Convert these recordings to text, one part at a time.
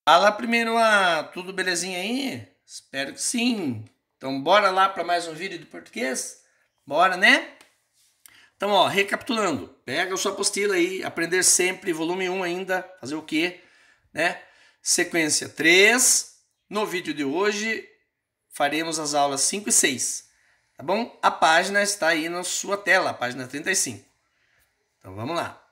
Fala primeiro, tudo belezinha aí? Espero que sim. Então bora lá para mais um vídeo de português? Bora, né? Então, recapitulando, pega a sua apostila aí, aprender sempre, volume 1 ainda, fazer o quê? Né? Sequência 3. No vídeo de hoje faremos as aulas 5 e 6, tá bom? A página está aí na sua tela, a página 35. Então vamos lá.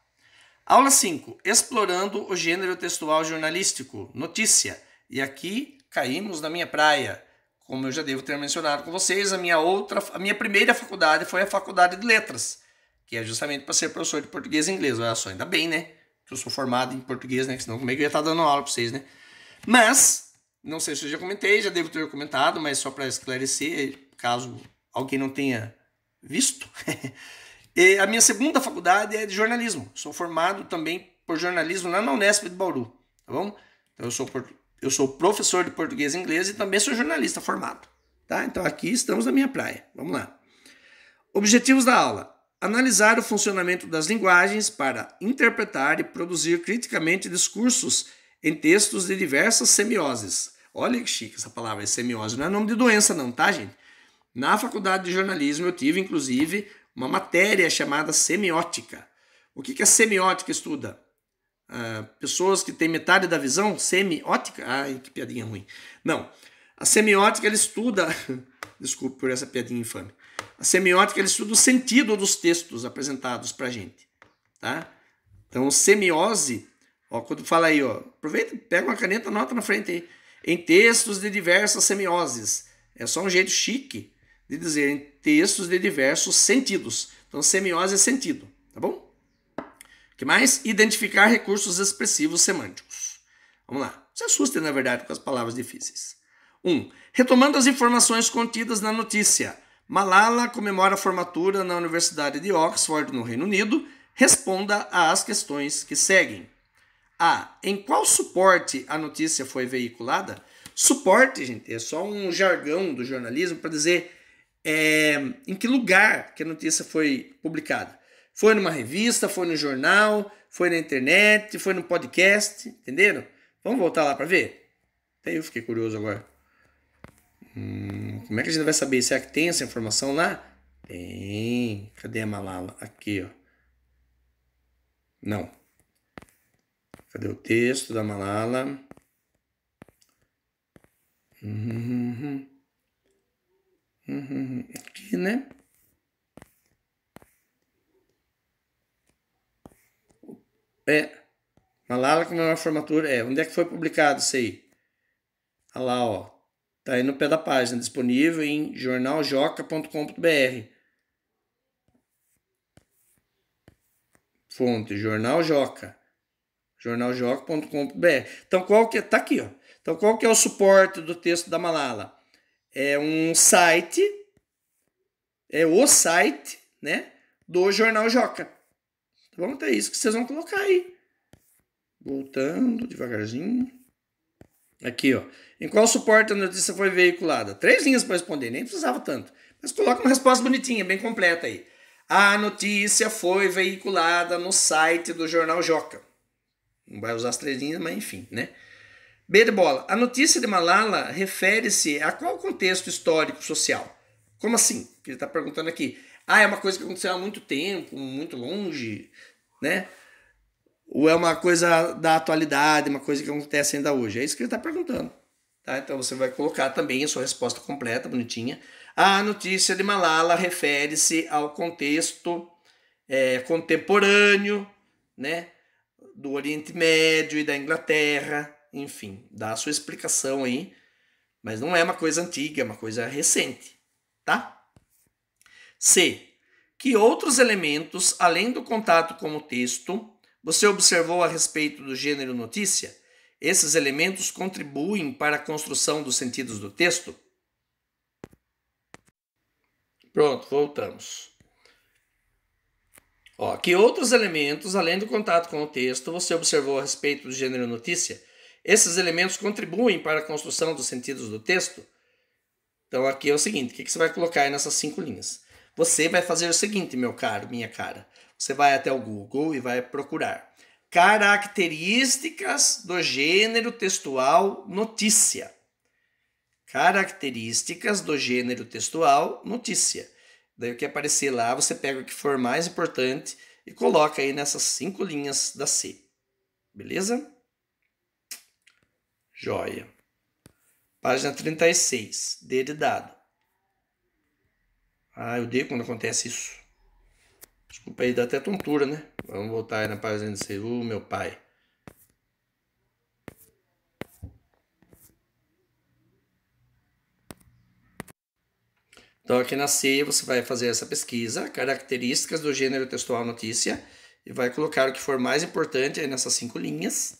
Aula 5. Explorando o gênero textual jornalístico, notícia. E aqui caímos na minha praia. Como eu já devo ter mencionado com vocês, a minha primeira faculdade foi a Faculdade de Letras, que é justamente para ser professor de português e inglês. Olha só, ainda bem, né? Que eu sou formado em português, né? Senão como é que eu ia estar dando aula para vocês, né? Mas, não sei se eu já comentei, já devo ter comentado, mas só para esclarecer, caso alguém não tenha visto. E a minha segunda faculdade é de jornalismo. Sou formado também por jornalismo lá na Unesp de Bauru, tá bom? Então eu sou professor de português e inglês e também sou jornalista formado, tá? Então aqui estamos na minha praia. Vamos lá. Objetivos da aula: analisar o funcionamento das linguagens para interpretar e produzir criticamente discursos em textos de diversas semioses. Olha que chique essa palavra, semiose. Não é nome de doença não, tá, gente? Na faculdade de jornalismo eu tive, inclusive, uma matéria chamada semiótica. O que a semiótica estuda? Pessoas que têm metade da visão? Semiótica? Ai, que piadinha ruim. Não. A semiótica, ela estuda... Desculpe por essa piadinha infame. A semiótica, ela estuda o sentido dos textos apresentados pra gente. Tá? Então, semiose... quando fala aí, aproveita, pega uma caneta, anota na frente aí. Em textos de diversas semioses. É só um jeito chique de dizer em textos de diversos sentidos. Então, semiose é sentido, tá bom? O que mais? Identificar recursos expressivos semânticos. Vamos lá. Se assustem, na verdade, com as palavras difíceis. 1. Retomando as informações contidas na notícia. Malala comemora a formatura na Universidade de Oxford, no Reino Unido. Responda às questões que seguem. A. Em qual suporte a notícia foi veiculada? Suporte, gente, é só um jargão do jornalismo para dizer em que lugar que a notícia foi publicada. Foi numa revista, foi no jornal, foi na internet, foi no podcast, entenderam? Vamos voltar lá para ver? Até eu fiquei curioso agora. Como é que a gente vai saber? Será que tem essa informação lá? Tem. Cadê a Malala? Aqui, ó. Não. Cadê o texto da Malala? Aqui, né? Malala comemora a formatura. Onde é que foi publicado isso aí? Olha lá, ó. Tá aí no pé da página, disponível em jornaljoca.com.br. Fonte, Jornal Joca. jornaljoca.com.br. Então, qual que é? Tá aqui, ó. Então, qual que é o suporte do texto da Malala? É um site, é o site, né, do Jornal Joca. Tá bom? Então é isso que vocês vão colocar aí. Voltando devagarzinho. Aqui, ó. Em qual suporte a notícia foi veiculada? 3 linhas para responder, nem precisava tanto. Mas coloca uma resposta bonitinha, bem completa aí. A notícia foi veiculada no site do Jornal Joca. Não vai usar as 3 linhas, mas enfim, né? B de bola. A notícia de Malala refere-se a qual contexto histórico-social? Como assim? Ele está perguntando aqui. É uma coisa que aconteceu há muito tempo, muito longe, né? Ou é uma coisa da atualidade, uma coisa que acontece ainda hoje? É isso que ele está perguntando. Tá? Então você vai colocar também a sua resposta completa, bonitinha. A notícia de Malala refere-se ao contexto contemporâneo, né, do Oriente Médio e da Inglaterra. Enfim, dá a sua explicação aí. Mas não é uma coisa antiga, é uma coisa recente. Tá? C. Que outros elementos, além do contato com o texto, você observou a respeito do gênero notícia? Esses elementos contribuem para a construção dos sentidos do texto? Pronto, voltamos. Que outros elementos, além do contato com o texto, você observou a respeito do gênero notícia? Esses elementos contribuem para a construção dos sentidos do texto? Então aqui é o seguinte, o que você vai colocar aí nessas 5 linhas? Você vai fazer o seguinte, meu caro, minha cara. Você vai até o Google e vai procurar características do gênero textual notícia. Características do gênero textual notícia. Daí o que aparecer lá, você pega o que for mais importante e coloca aí nessas 5 linhas da C. Beleza? Joia. Página 36. D de dado. Ah, eu odeio quando acontece isso. Desculpa aí, dá até tontura, né? Vamos voltar aí na página de C. Meu pai. Então, aqui na C, você vai fazer essa pesquisa, características do gênero textual notícia, e vai colocar o que for mais importante aí nessas 5 linhas,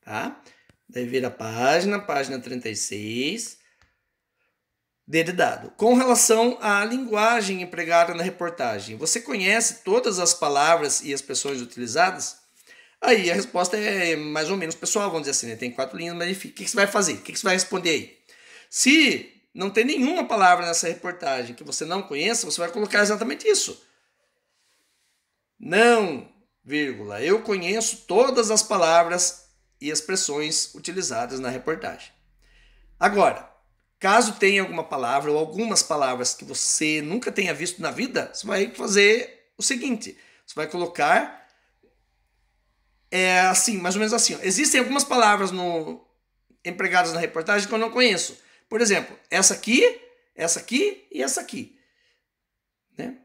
tá? Daí vira a página 36, D de dado. Com relação à linguagem empregada na reportagem, você conhece todas as palavras e expressões utilizadas? Aí a resposta é mais ou menos pessoal, vamos dizer assim, né? Tem 4 linhas, mas enfim, o que você vai fazer? O que você vai responder aí? Se não tem nenhuma palavra nessa reportagem que você não conheça, você vai colocar exatamente isso. Não, vírgula, eu conheço todas as palavras e expressões utilizadas na reportagem. Agora, caso tenha alguma palavra ou algumas palavras que você nunca tenha visto na vida, você vai fazer o seguinte, você vai colocar assim, mais ou menos assim. Ó. Existem algumas palavras empregadas na reportagem que eu não conheço. Por exemplo, essa aqui e essa aqui. Né?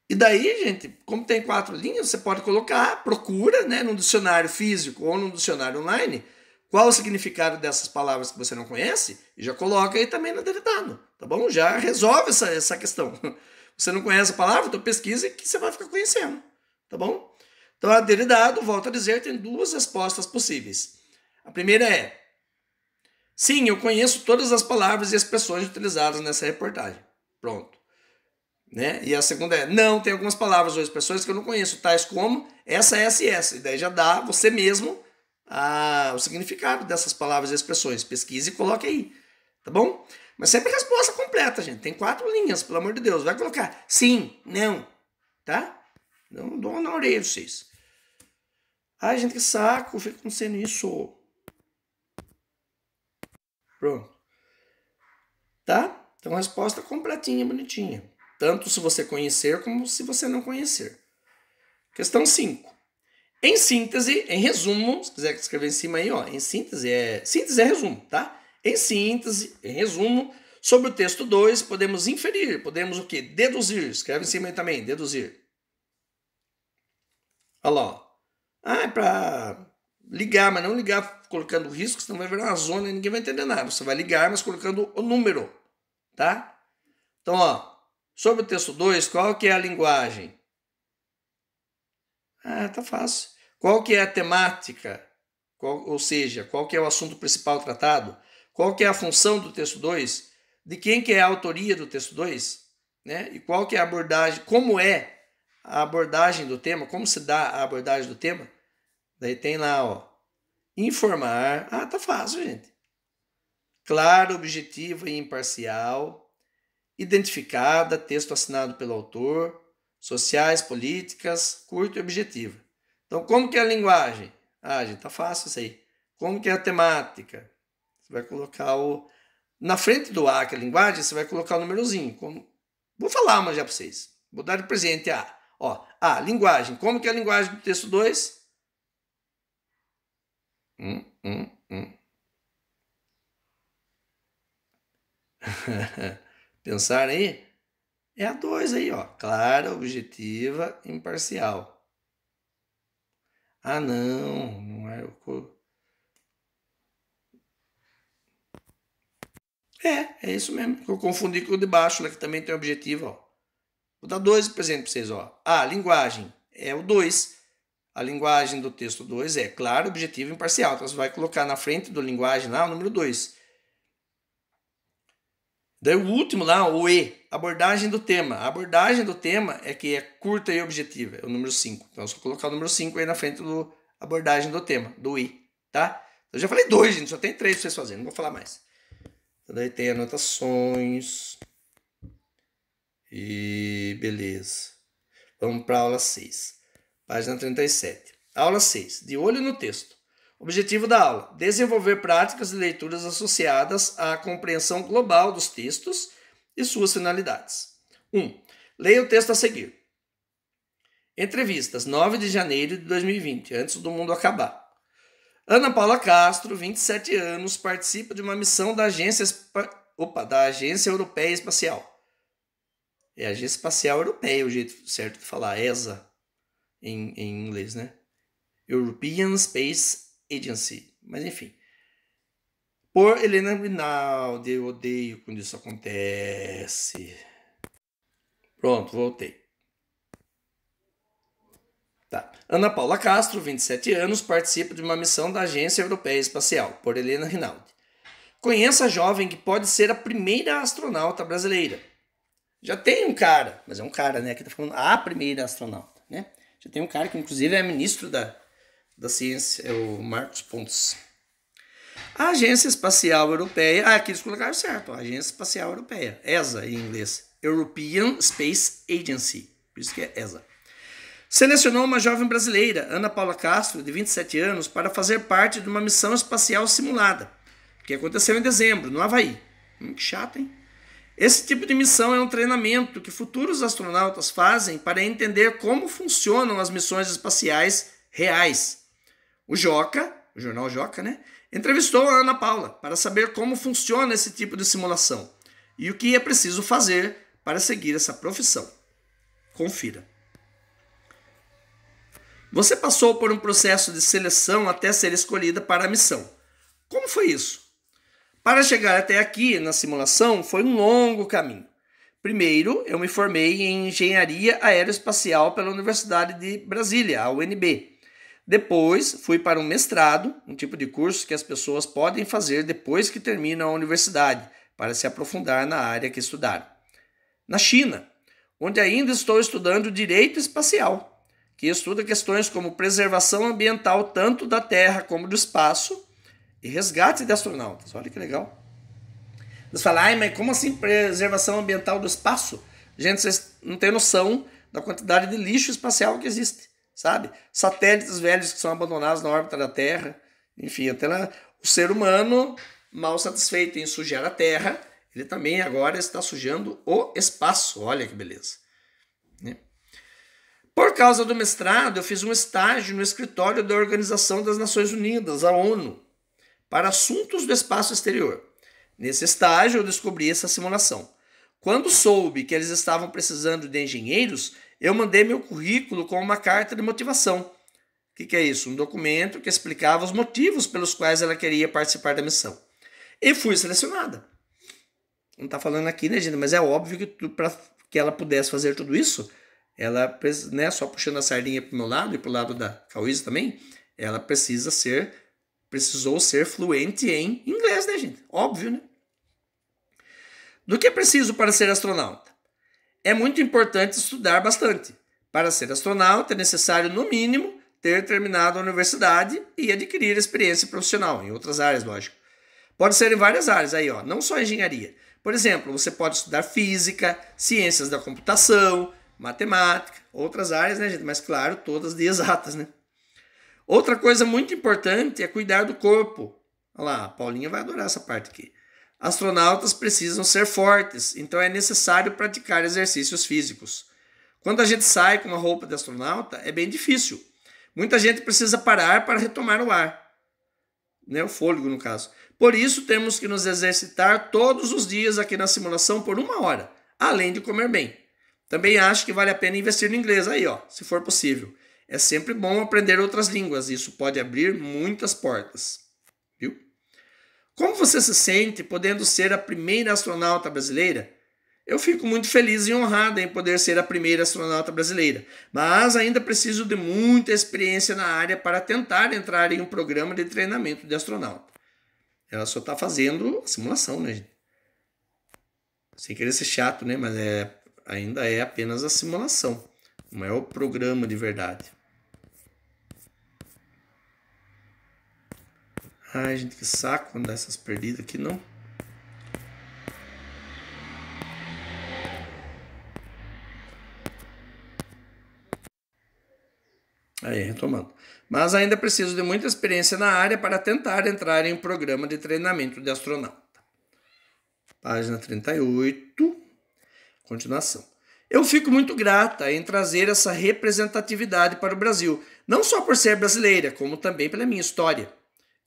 E daí, gente, como tem 4 linhas, você pode colocar, procura, né, no dicionário físico ou no dicionário online, qual o significado dessas palavras que você não conhece, e já coloca aí também no deletado, tá bom? Já resolve essa questão. Você não conhece a palavra, então pesquisa que você vai ficar conhecendo, tá bom? Então, a deletado, volto a dizer, tem 2 respostas possíveis. A primeira é: sim, eu conheço todas as palavras e expressões utilizadas nessa reportagem. Pronto. Né? E a segunda é: não, tem algumas palavras ou expressões que eu não conheço, tais como essa, essa e essa. E daí já dá você mesmo o significado dessas palavras e expressões. Pesquise e coloque aí. Tá bom? Mas sempre resposta completa, gente. Tem 4 linhas, pelo amor de Deus. Vai colocar sim, não. Tá? Não dou na orelha de vocês. Ai, gente, que saco. Fica acontecendo isso. Pronto. Tá? Então, resposta completinha, bonitinha. Tanto se você conhecer, como se você não conhecer. Questão 5. Em síntese, em resumo, se quiser escrever em cima aí, ó, em síntese é resumo, tá? Em síntese, em resumo, sobre o texto 2, podemos inferir, podemos o quê? Deduzir. Escreve em cima aí também, deduzir. Olha lá, ó. Ah, é para ligar, mas não ligar colocando risco, senão vai virar uma zona e ninguém vai entender nada. Você vai ligar, mas colocando o número, tá? Então, ó, sobre o texto 2, qual que é a linguagem? Ah, tá fácil. Qual que é a temática? Ou seja, qual que é o assunto principal tratado? Qual que é a função do texto 2? De quem que é a autoria do texto 2? Né? E qual que é a abordagem? Como é a abordagem do tema? Como se dá a abordagem do tema? Daí tem lá, ó, informar. Ah, tá fácil, gente. Claro, objetivo e imparcial. Identificada, texto assinado pelo autor. Sociais, políticas, curto e objetivo. Então, como que é a linguagem? Ah, gente, tá fácil isso aí. Como que é a temática? Você vai colocar na frente do A, que é a linguagem, você vai colocar o númerozinho. Vou falar uma já para vocês. Vou dar de presente A. Ó, linguagem. Como que é a linguagem do texto 2? Pensar aí? É a 2 aí, ó. Clara, objetiva, imparcial. Ah, não é o... É isso mesmo. Eu confundi com o de baixo, lá que também tem objetivo, ó. Vou dar 2 presentes para vocês, ó. Linguagem é o 2. A linguagem do texto 2 é claro, objetivo e imparcial. Então você vai colocar na frente do linguagem lá o número 2. Daí o último lá, o E, abordagem do tema. A abordagem do tema é que é curta e objetiva, é o número 5. Então, só colocar o número 5 aí na frente do abordagem do tema, do I, tá? Eu já falei 2, gente, só tem 3 para vocês fazerem, não vou falar mais. Então, daí tem anotações. E beleza. Vamos para a aula 6. Página 37. Aula 6. De olho no texto. Objetivo da aula: desenvolver práticas de leituras associadas à compreensão global dos textos e suas finalidades. 1. Leia o texto a seguir. Entrevistas, 9 de janeiro de 2020, antes do mundo acabar. Ana Paula Castro, 27 anos, participa de uma missão da Agência Europeia Espacial. É a Agência Espacial Europeia, o jeito certo de falar, ESA, em inglês, né? European Space Agency. Mas enfim. Por Helena Rinaldi, eu odeio quando isso acontece. Pronto, voltei. Tá. Ana Paula Castro, 27 anos, participa de uma missão da Agência Europeia Espacial, por Helena Rinaldi. Conheça a jovem que pode ser a primeira astronauta brasileira. Já tem um cara, mas é um cara, né, que tá falando a primeira astronauta, né? Já tem um cara que inclusive é ministro da ciência, é o Marcos Pontes. A Agência Espacial Europeia, aqui eles colocaram certo, a Agência Espacial Europeia, ESA em inglês, European Space Agency, por isso que é ESA. Selecionou uma jovem brasileira, Ana Paula Castro, de 27 anos, para fazer parte de uma missão espacial simulada, que aconteceu em dezembro, no Havaí. Que chato, hein? Esse tipo de missão é um treinamento que futuros astronautas fazem para entender como funcionam as missões espaciais reais. O Joca, o jornal Joca, né, entrevistou a Ana Paula para saber como funciona esse tipo de simulação e o que é preciso fazer para seguir essa profissão. Confira. Você passou por um processo de seleção até ser escolhida para a missão. Como foi isso? Para chegar até aqui na simulação foi um longo caminho. Primeiro, eu me formei em Engenharia Aeroespacial pela Universidade de Brasília, a UNB. Depois, fui para um mestrado, um tipo de curso que as pessoas podem fazer depois que terminam a universidade, para se aprofundar na área que estudaram. Na China, onde ainda estou estudando Direito Espacial, que estuda questões como preservação ambiental tanto da Terra como do espaço e resgate de astronautas. Olha que legal. Eles falam, mas como assim preservação ambiental do espaço? Gente, vocês não têm noção da quantidade de lixo espacial que existe, sabe? Satélites velhos que são abandonados na órbita da Terra. Enfim, até lá, o ser humano, mal satisfeito em sujar a Terra, ele também agora está sujando o espaço. Olha que beleza. Né? Por causa do mestrado, eu fiz um estágio no escritório da Organização das Nações Unidas, a ONU, para assuntos do espaço exterior. Nesse estágio, eu descobri essa simulação. Quando soube que eles estavam precisando de engenheiros, eu mandei meu currículo com uma carta de motivação. O que é isso? Um documento que explicava os motivos pelos quais ela queria participar da missão. E fui selecionada. Não está falando aqui, né, gente? Mas é óbvio que para que ela pudesse fazer tudo isso, ela, né, só puxando a sardinha para o meu lado e para o lado da Cauísa também, ela precisou ser fluente em inglês, né, gente? Óbvio, né? Do que é preciso para ser astronauta? É muito importante estudar bastante. Para ser astronauta é necessário, no mínimo, ter terminado a universidade e adquirir experiência profissional, em outras áreas, lógico. Pode ser em várias áreas, aí, ó, não só engenharia. Por exemplo, você pode estudar física, ciências da computação, matemática, outras áreas, né, gente? Mas, claro, todas de exatas, né? Outra coisa muito importante é cuidar do corpo. Olha lá, a Paulinha vai adorar essa parte aqui. Astronautas precisam ser fortes, então é necessário praticar exercícios físicos. Quando a gente sai com uma roupa de astronauta, é bem difícil. Muita gente precisa parar para retomar o ar. Né? O fôlego, no caso. Por isso, temos que nos exercitar todos os dias aqui na simulação por 1 hora, além de comer bem. Também acho que vale a pena investir no inglês aí, ó, se for possível. É sempre bom aprender outras línguas, isso pode abrir muitas portas. Viu? Como você se sente podendo ser a primeira astronauta brasileira? Eu fico muito feliz e honrada em poder ser a primeira astronauta brasileira, mas ainda preciso de muita experiência na área para tentar entrar em um programa de treinamento de astronauta. Ela só está fazendo a simulação, né, gente? Sem querer ser chato, né? Mas ainda é apenas a simulação, não é o programa de verdade. Ai, gente, que saco quando dá essas perdidas aqui, não? Aí, retomando. Mas ainda preciso de muita experiência na área para tentar entrar em um programa de treinamento de astronauta. Página 38, continuação. Eu fico muito grata em trazer essa representatividade para o Brasil, não só por ser brasileira, como também pela minha história.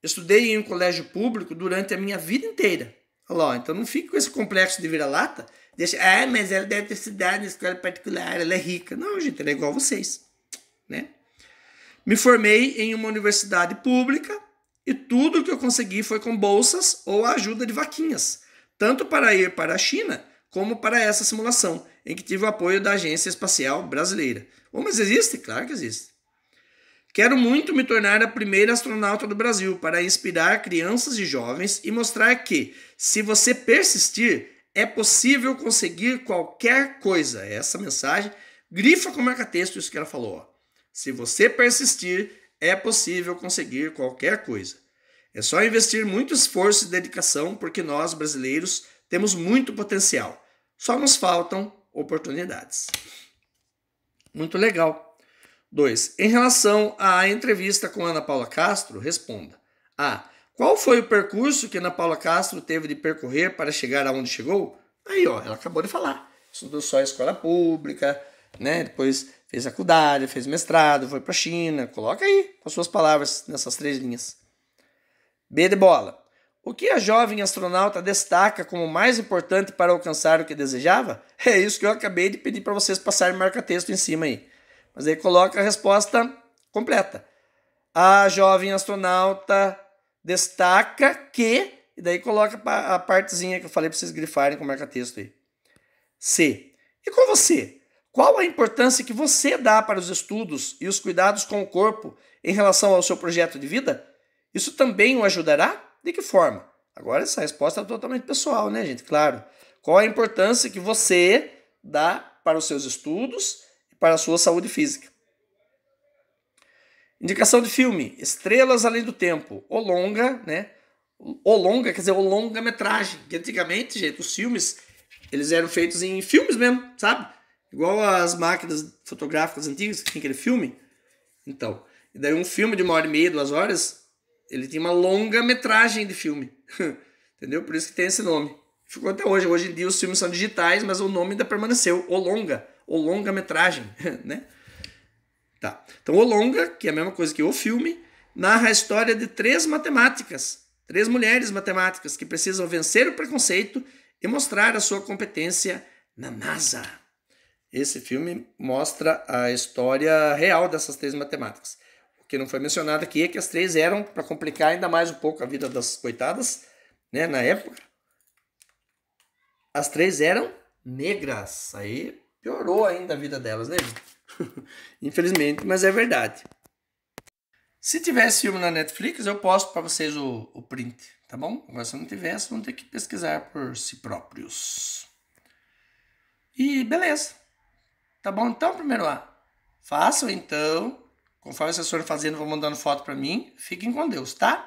Estudei em um colégio público durante a minha vida inteira. Olha lá, então não fique com esse complexo de vira-lata. Deixa, mas ela deve ter estudado na escola particular, ela é rica. Não, gente, ela é igual a vocês, né? Me formei em uma universidade pública e tudo o que eu consegui foi com bolsas ou a ajuda de vaquinhas, tanto para ir para a China como para essa simulação, em que tive o apoio da Agência Espacial Brasileira. Mas existe? Claro que existe. Quero muito me tornar a primeira astronauta do Brasil para inspirar crianças e jovens e mostrar que, se você persistir, é possível conseguir qualquer coisa. Essa mensagem, grifa com marca-texto isso que ela falou. Ó. Se você persistir, é possível conseguir qualquer coisa. É só investir muito esforço e dedicação, porque nós, brasileiros, temos muito potencial. Só nos faltam oportunidades. Muito legal. 2. Em relação à entrevista com Ana Paula Castro, responda. A. Qual foi o percurso que Ana Paula Castro teve de percorrer para chegar aonde chegou? Aí, ó, ela acabou de falar. Estudou só a escola pública, né? Depois fez faculdade, fez mestrado, foi para a China. Coloca aí com as suas palavras nessas 3 linhas. B de bola. O que a jovem astronauta destaca como mais importante para alcançar o que desejava? É isso que eu acabei de pedir para vocês passarem marca-texto em cima aí. Mas aí coloca a resposta completa. A jovem astronauta destaca que... E daí coloca a partezinha que eu falei para vocês grifarem com marca-texto aí. C. E com você? Qual a importância que você dá para os estudos e os cuidados com o corpo em relação ao seu projeto de vida? Isso também o ajudará? De que forma? Agora essa resposta é totalmente pessoal, né, gente? Claro. Qual a importância que você dá para os seus estudos e para a sua saúde física? Indicação de filme. Estrelas Além do Tempo. O longa, né? O longa, quer dizer, o longa-metragem. Que antigamente, gente, os filmes, eles eram feitos em filmes mesmo, sabe? Igual as máquinas fotográficas antigas, que tinha aquele filme. Então, e daí um filme de 1h30, 2 horas, ele tinha uma longa-metragem de filme. Entendeu? Por isso que tem esse nome. Ficou até hoje. Hoje em dia os filmes são digitais, mas o nome ainda permaneceu. O longa-metragem, né? Tá. Então, o longa, que é a mesma coisa que o filme, narra a história de 3 matemáticas. 3 mulheres matemáticas que precisam vencer o preconceito e mostrar a sua competência na NASA. Esse filme mostra a história real dessas 3 matemáticas. O que não foi mencionado aqui é que as 3 eram, para complicar ainda mais um pouco a vida das coitadas, né, na época, as 3 eram negras. Aí piorou ainda a vida delas, né? Infelizmente, mas é verdade. Se tivesse filme na Netflix, eu posto para vocês o print, tá bom? Agora, se não tivesse, vão ter que pesquisar por si próprios. E beleza. Tá bom? Então, primeiro A. Façam, então. Conforme vocês forem fazendo, vão mandando foto para mim. Fiquem com Deus, tá?